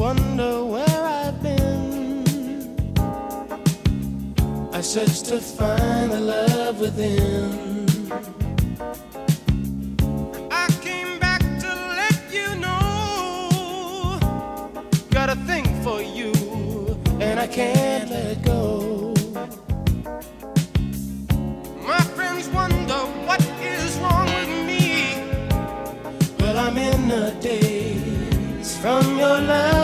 wonder where I've been. I search to find the love within. I came back to let you know, got a thing for you, and I can't let go. My friends wonder what is wrong with me. Well, I'm in a daze from your love.